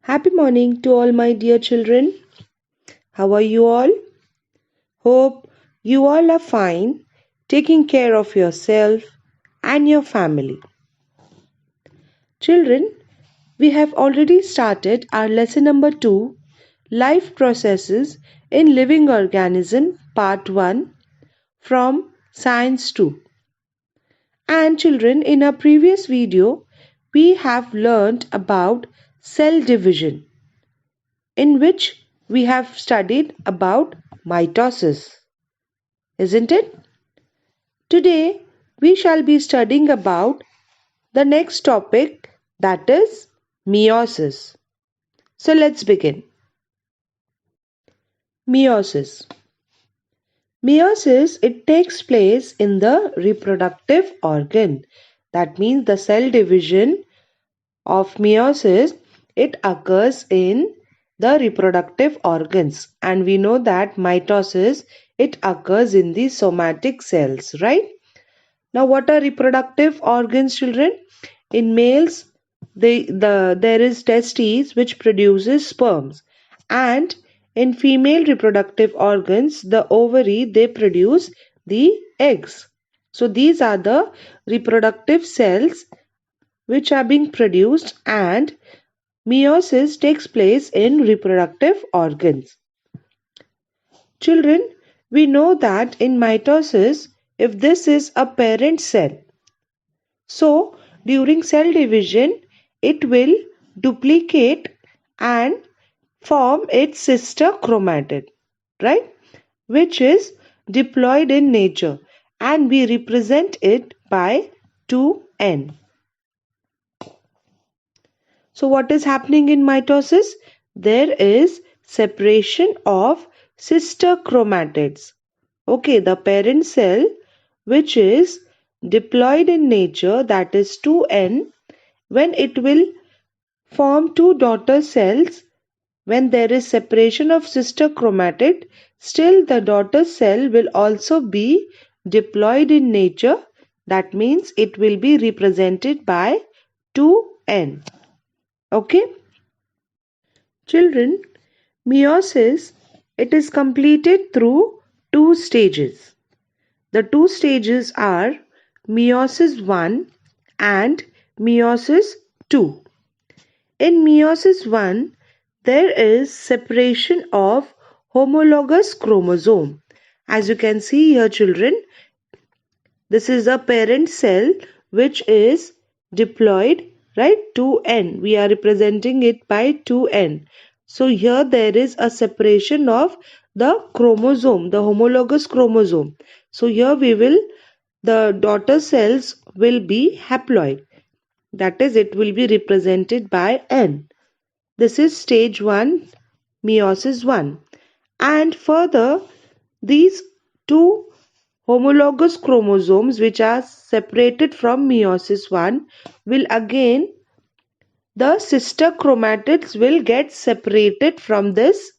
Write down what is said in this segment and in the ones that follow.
Happy morning to all my dear children. How are you all? Hope you all are fine, taking care of yourself and your family. Children, we have already started our lesson number 2, Life Processes in Living Organism, Part 1 from Science 2. And children, in our previous video, we have learned about cell division, in which we have studied about mitosis, isn't it? Today we shall be studying about the next topic, that is meiosis. So let's begin. Meiosis. Meiosis, it takes place in the reproductive organ. That means the cell division of meiosis, it occurs in the reproductive organs, and we know that mitosis, it occurs in the somatic cells, right? Now what are reproductive organs, children? In males, there is testes which produces sperms, and in female reproductive organs, the ovary, they produce the eggs. So these are the reproductive cells which are being produced, and meiosis takes place in reproductive organs. Children, we know that in mitosis, if this is a parent cell, so during cell division, it will duplicate and form its sister chromatid, right? Which is diploid in nature, and we represent it by 2n. So what is happening in mitosis? There is separation of sister chromatids. Okay, the parent cell, which is diploid in nature, that is 2n, when it will form two daughter cells, when there is separation of sister chromatid, still the daughter cell will also be diploid in nature. That means it will be represented by 2n. Okay? Children, meiosis, it is completed through two stages. The two stages are meiosis 1 and meiosis 2. In meiosis 1, there is separation of homologous chromosome. As you can see here, children, this is a parent cell which is diploid, right? 2n. We are representing it by 2n. So here there is a separation of the chromosome, the homologous chromosome. So here the daughter cells will be haploid. That is, it will be represented by n. This is stage 1, meiosis 1. And further, these two homologous chromosomes which are separated from meiosis 1 will again, the sister chromatids will get separated from this,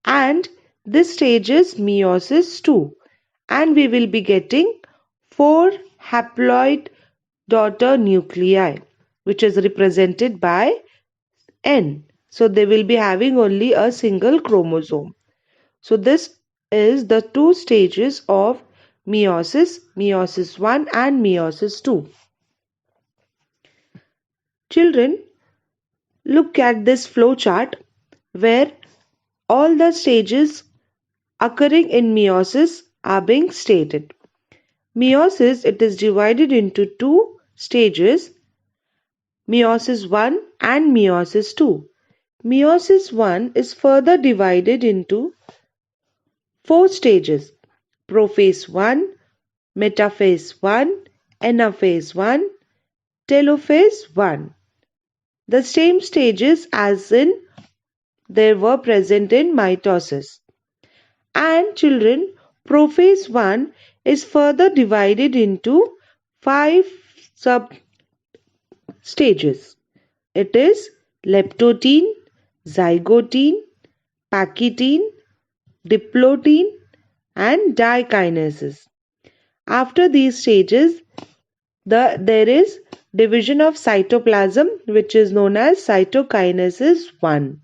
and this stage is meiosis 2, and we will be getting 4 haploid daughter nuclei, which is represented by n. So they will be having only a single chromosome. So this is the two stages of meiosis, meiosis 1 and meiosis 2. Children, look at this flow chart where all the stages occurring in meiosis are being stated. Meiosis, it is divided into two stages, meiosis 1 and meiosis 2. Meiosis 1 is further divided into four stages: prophase 1, metaphase 1, anaphase 1, telophase 1. The same stages as in they were present in mitosis. And children, prophase 1 is further divided into 5 sub stages. It is leptotene, zygotene, pachytene, diplotene and dikinesis. After these stages, there is division of cytoplasm, which is known as cytokinesis 1.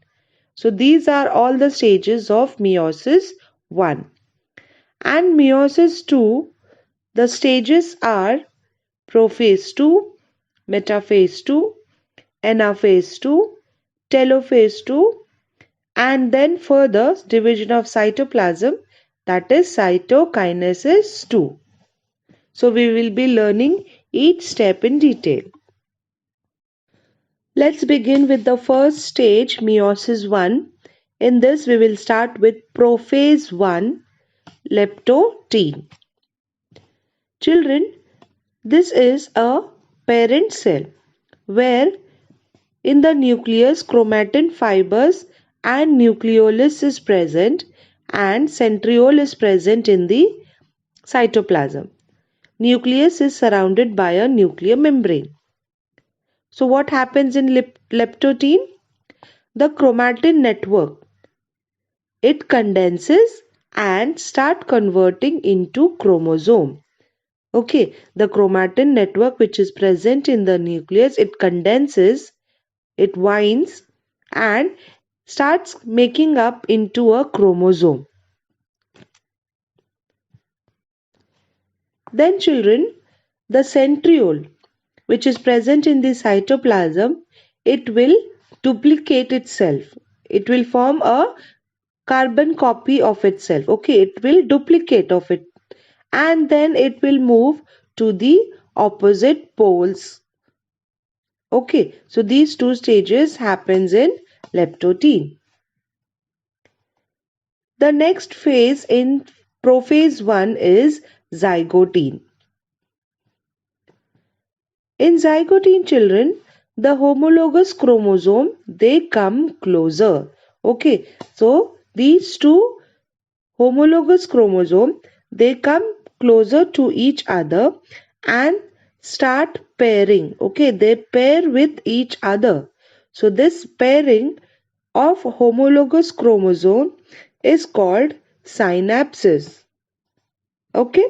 So these are all the stages of meiosis 1. And meiosis 2, the stages are prophase 2, metaphase 2, anaphase 2, telophase 2, and then further division of cytoplasm, that is cytokinesis 2. So we will be learning each step in detail. Let's begin with the first stage, meiosis 1. In this we will start with prophase 1, leptotene. Children, this is a parent cell where in the nucleus chromatin fibers and nucleolus is present and centriole is present in the cytoplasm. Nucleus is surrounded by a nuclear membrane. So what happens in leptotene? The chromatin network, it condenses and start converting into chromosome. Okay, the chromatin network which is present in the nucleus, it condenses, it winds and starts making up into a chromosome. Then children, the centriole which is present in the cytoplasm, it will duplicate itself. It will form a carbon copy of itself. Okay, it will duplicate of it and then it will move to the opposite poles. Okay, so these two stages happens in leptotene. The next phase in prophase 1 is zygotene. In zygotene children, the homologous chromosome, they come closer. Okay, so these two homologous chromosome, they come closer to each other and start pairing. Okay, they pair with each other. So this pairing of homologous chromosome is called synapsis. Okay.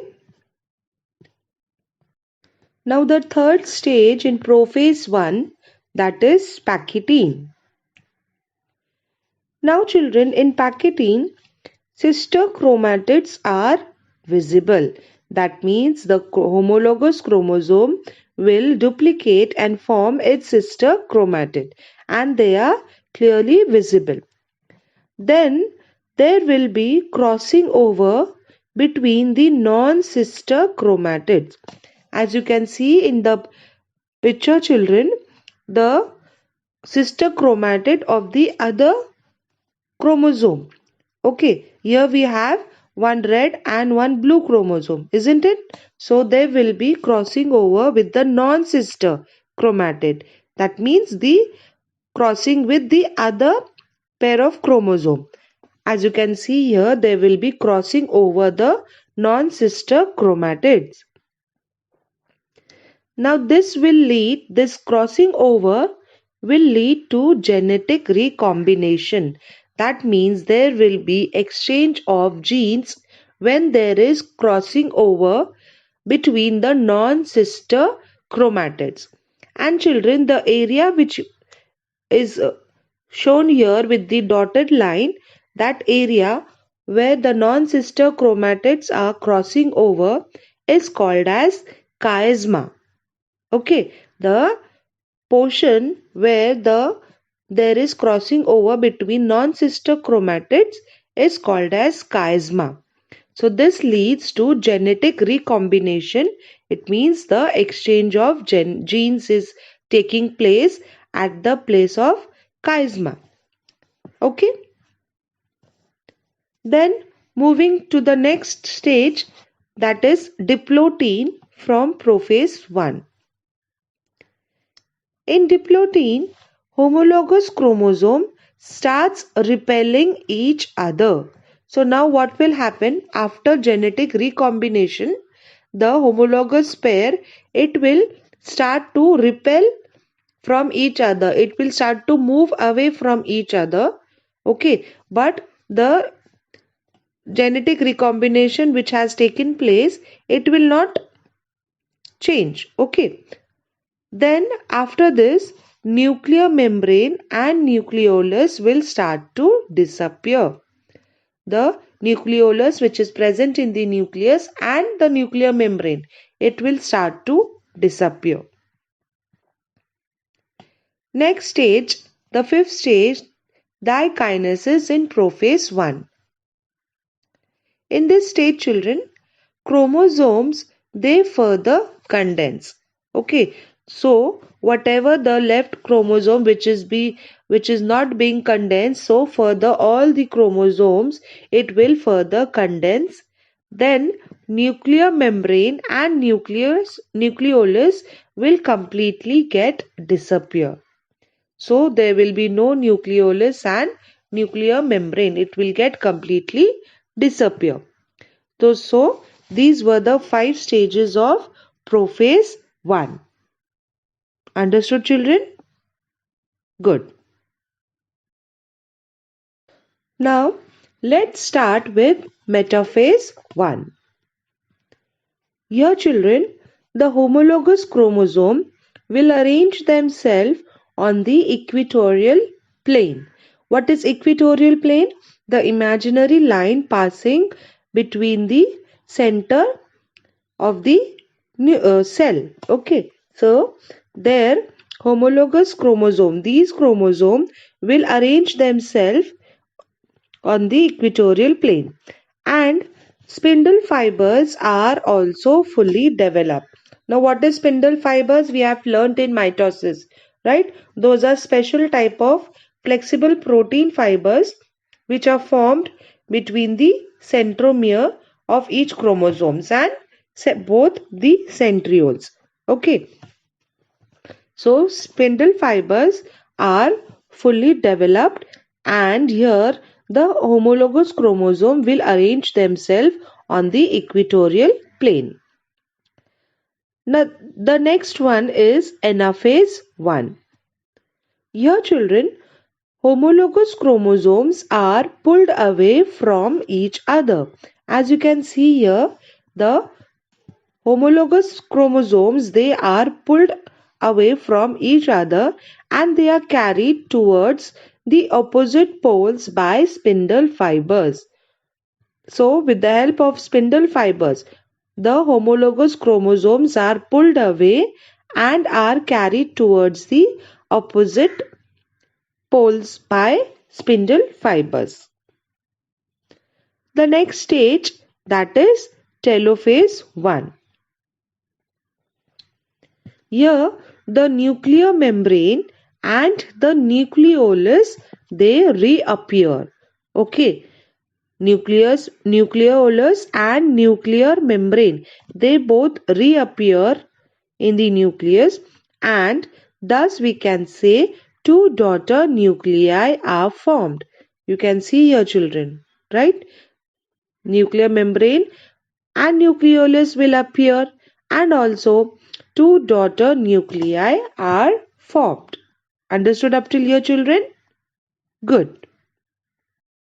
Now the third stage in prophase 1, that is pachytene. Now children, in pachytene, sister chromatids are visible. That means the homologous chromosome will duplicate and form its sister chromatid and they are clearly visible. Then there will be crossing over between the non-sister chromatids. As you can see in the picture children, the sister chromatid of the other chromosome. Okay, here we have one red and one blue chromosome, isn't it? So they will be crossing over with the non-sister chromatid. That means the crossing with the other pair of chromosome. As you can see here, they will be crossing over the non-sister chromatids. Now this crossing over will lead to genetic recombination. That means there will be exchange of genes when there is crossing over between the non-sister chromatids. And children, the area which is shown here with the dotted line, that area where the non-sister chromatids are crossing over is called as chiasma. Okay, the portion where there is crossing over between non-sister chromatids is called as chiasma. So this leads to genetic recombination. It means the exchange of genes is taking place at the place of chiasma. Okay. Then moving to the next stage, that is diplotene from prophase 1. In diplotene, homologous chromosome starts repelling each other. So now what will happen after genetic recombination? The homologous pair, it will start to repel from each other. It will start to move away from each other. Okay, but the genetic recombination which has taken place, it will not change. Okay. Then after this, nuclear membrane and nucleolus will start to disappear. The nucleolus which is present in the nucleus and the nuclear membrane, it will start to disappear. Next stage, the fifth stage, dikinesis in prophase 1. In this stage, children, chromosomes, they further condense. Okay, so whatever the left chromosome which is not being condensed, so further all the chromosomes, it will further condense. Then nuclear membrane and nucleolus will completely get disappear. So there will be no nucleolus and nuclear membrane. It will get completely disappear. So these were the 5 stages of prophase 1. Understood, children? Good. Now let's start with metaphase 1. Here, children, the homologous chromosome will arrange themselves on the equatorial plane. What is equatorial plane? The imaginary line passing between the center of the cell. Okay, so their homologous chromosome, these chromosomes will arrange themselves on the equatorial plane, and spindle fibers are also fully developed. Now what is spindle fibers? We have learnt in mitosis, right? Those are special type of flexible protein fibers which are formed between the centromere of each chromosomes and both the centrioles. Okay, so spindle fibers are fully developed, and here the homologous chromosome will arrange themselves on the equatorial plane. Now the next one is anaphase 1. Here, children, homologous chromosomes are pulled away from each other. As you can see here, the homologous chromosomes, they are pulled away from each other and they are carried towards the opposite poles by spindle fibers. So with the help of spindle fibers, the homologous chromosomes are pulled away and are carried towards the opposite poles by spindle fibers. The next stage, that is telophase 1. Here the nuclear membrane and the nucleolus, they reappear. Okay, nucleolus and nuclear membrane, they both reappear in the nucleus, and thus we can say two daughter nuclei are formed. You can see here, children, right? Nuclear membrane and nucleolus will appear, and also two daughter nuclei are formed. Understood up till here, children? Good.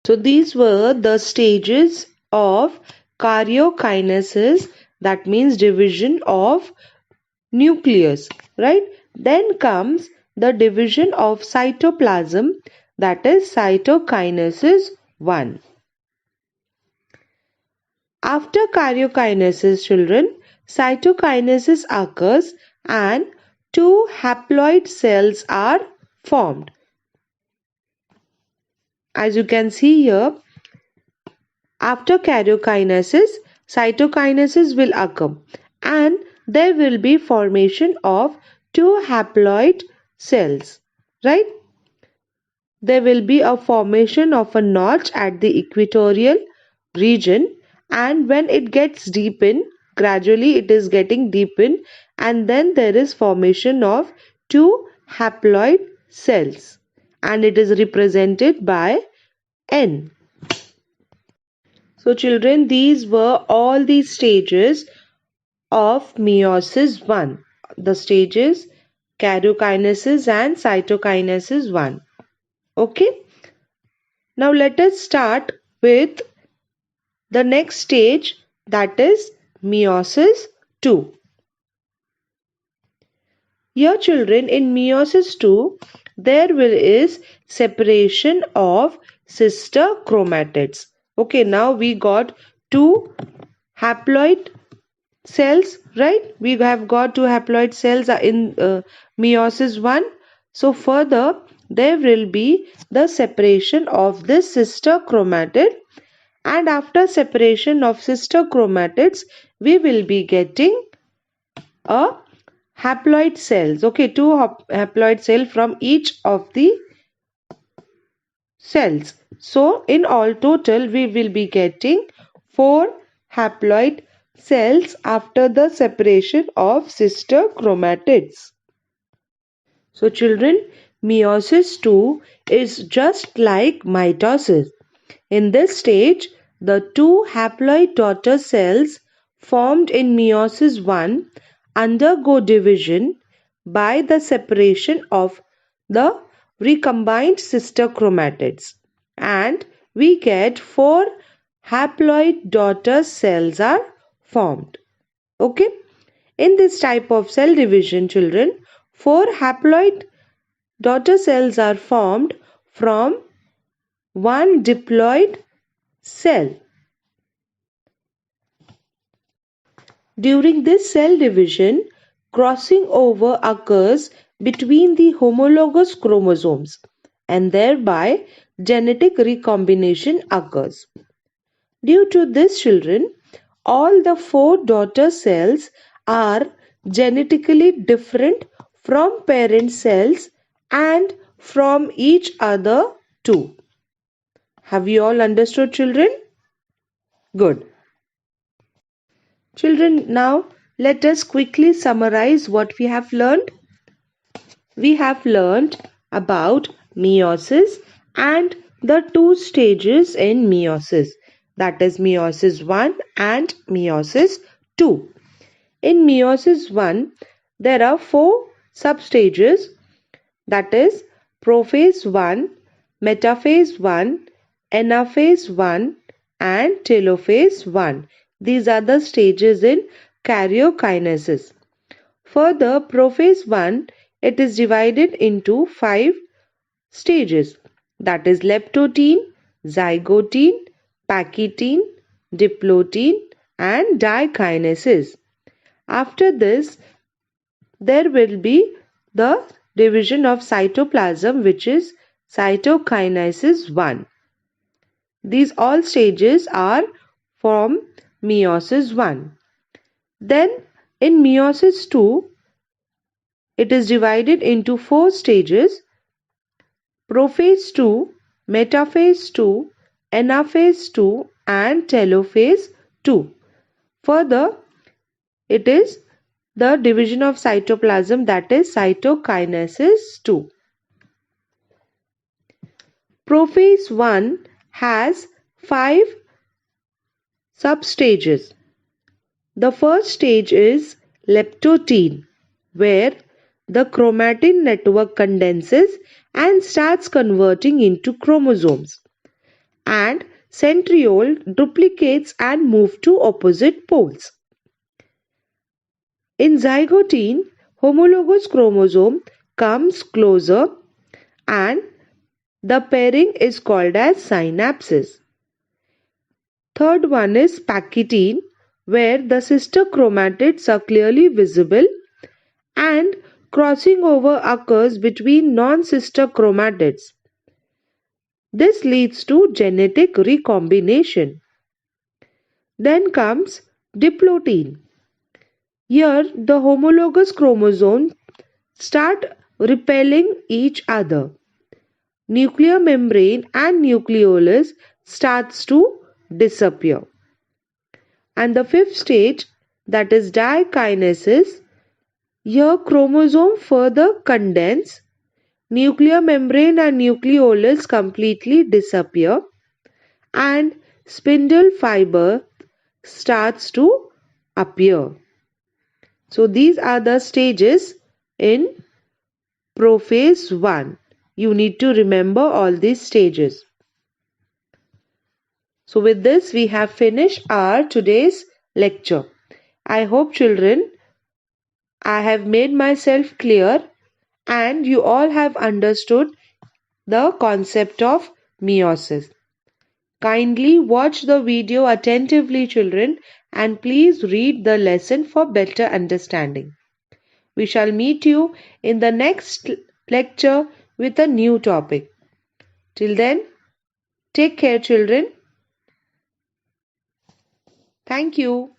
So these were the stages of karyokinesis, that means division of nucleus, right? Then comes the division of cytoplasm, that is cytokinesis 1. After karyokinesis, children, cytokinesis occurs and two haploid cells are formed. As you can see here, after karyokinesis, cytokinesis will occur and there will be formation of two haploid cells, right? There will be a formation of a notch at the equatorial region, and when it gets deepened, gradually it is getting deepened, and then there is formation of two haploid cells and it is represented by N. So children, these were all the stages of meiosis 1. The stages karyokinesis and cytokinesis 1. Okay. Now let us start with the next stage, that is meiosis 2. Here children, in meiosis 2, there is separation of sister chromatids. Okay, now we got two haploid cells, right? We have got two haploid cells in meiosis 1. So further, there will be the separation of this sister chromatid, and after separation of sister chromatids, we will be getting a haploid cells. Okay, two haploid cell from each of the cells. So in all total, we will be getting 4 haploid cells after the separation of sister chromatids. So children, meiosis 2 is just like mitosis. In this stage, the two haploid daughter cells formed in meiosis 1 undergo division by the separation of the recombined sister chromatids, and we get 4 haploid daughter cells are formed. Okay, in this type of cell division children, 4 haploid daughter cells are formed from one diploid cell. During this cell division, crossing over occurs between the homologous chromosomes, and thereby genetic recombination occurs. Due to this children, all the 4 daughter cells are genetically different from parent cells and from each other too. Have you all understood children? Good. Children, now let us quickly summarize what we have learned. We have learned about meiosis and the two stages in meiosis, that is meiosis 1 and meiosis 2. In meiosis 1, there are 4 substages, that is prophase 1, metaphase 1, anaphase 1 and telophase 1. These are the stages in karyokinesis. Further, prophase 1, it is divided into 5 stages, that is leptotene, zygotene, pachytene, diplotene and dikinesis. After this, there will be the division of cytoplasm, which is cytokinesis 1. These all stages are from meiosis 1. Then in meiosis 2, it is divided into 4 stages: prophase 2, metaphase 2, anaphase 2 and telophase 2. Further, it is the division of cytoplasm, that is cytokinesis 2. Prophase 1 has 5 substages. The first stage is leptotene, where the chromatin network condenses and starts converting into chromosomes, and centriole duplicates and moves to opposite poles. In zygotene, homologous chromosome comes closer and the pairing is called as synapsis. Third one is pachytene, where the sister chromatids are clearly visible and crossing over occurs between non-sister chromatids. This leads to genetic recombination. Then comes diplotene. Here the homologous chromosomes start repelling each other. Nuclear membrane and nucleolus starts to disappear. And the fifth stage, that is dikinesis, here chromosome further condense, nuclear membrane and nucleolus completely disappear, and spindle fiber starts to appear. So these are the stages in prophase 1. You need to remember all these stages. So with this, we have finished our today's lecture. I hope children I have made myself clear and you all have understood the concept of meiosis. Kindly watch the video attentively, children, and please read the lesson for better understanding. We shall meet you in the next lecture with a new topic. Till then, take care, children. Thank you.